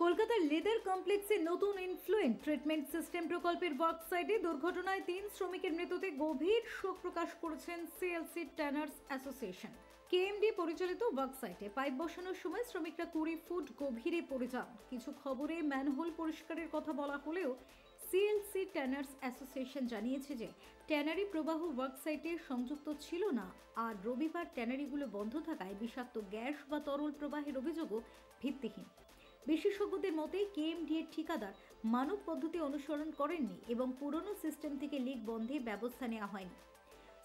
কলকাতার লেদার কমপ্লেক্সে নতুন ইনফ্লুয়েন্ট ট্রিটমেন্ট সিস্টেম প্রকল্পের ওয়ার্ক সাইটে দুর্ঘটনায় 3 শ্রমিকের মৃত্যুতে গভীর শোক প্রকাশ করেছেন সিএলসি ট্যানার্স অ্যাসোসিয়েশন। কেএমডি পরিচালিত ওয়ার্ক সাইটে পাইপ বসানোর সময় শ্রমিকরা 20 ফুট গভীরে পড়ে যান। কিছু খবরে ম্যানহোল পরিষ্কারের কথা বলা হলেও সিএলসি ট্যানার্স অ্যাসোসিয়েশন জানিয়েছে যে ট্যানারি প্রবাহ ওয়ার্ক সাইটে সংযুক্ত ছিল না, আর রবিবার ট্যানারিগুলো বন্ধ থাকায় বিষাক্ত গ্যাস বা তরল প্রবাহের অভিযোগও ভিত্তিহীন। বিশেষজ্ঞদের মতে কেএমডি এর ঠিকাদার মানব পদ্ধতি অনুসরণ করেননি এবং পুরনো সিস্টেম থেকে লিক বন্ধে ব্যবস্থা নেওয়া হয়নি।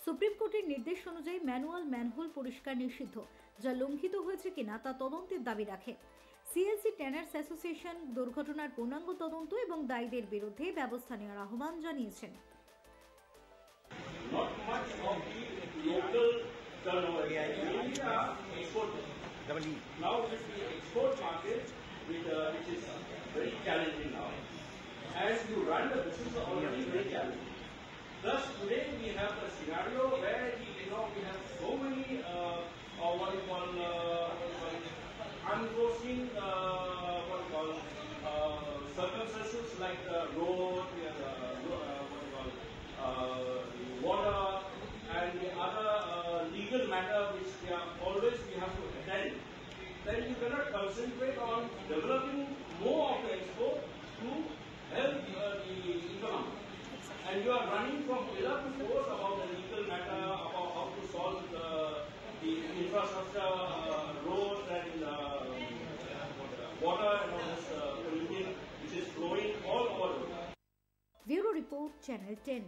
সুপ্রিম কোর্টের নির্দেশ অনুযায়ী ম্যানুয়াল ম্যানহোল পরিষ্কার নিষিদ্ধ, যা লঙ্ঘিত হয়েছে কিনা তা তদন্তের দাবি রাখে। সিএলসি ট্যানার্স অ্যাসোসিয়েশন দুর্ঘটনার পূর্ণাঙ্গ তদন্ত এবং দায়ীদের বিরুদ্ধে ব্যবস্থা নেওয়ার আহ্বান জানিয়েছেন। Which is very challenging now. As you run the business already very challenging. Thus today we have a scenario where we have so many unforeseen circumstances like road, water, and the other legal matter which we have to attend. Then you cannot concentrate on developing more of the export to help the economy. And you are running from pillar to post about the legal matter, about how to solve the infrastructure, roads and water and all this pollution which is flowing all over. Bureau Report, Channel 10.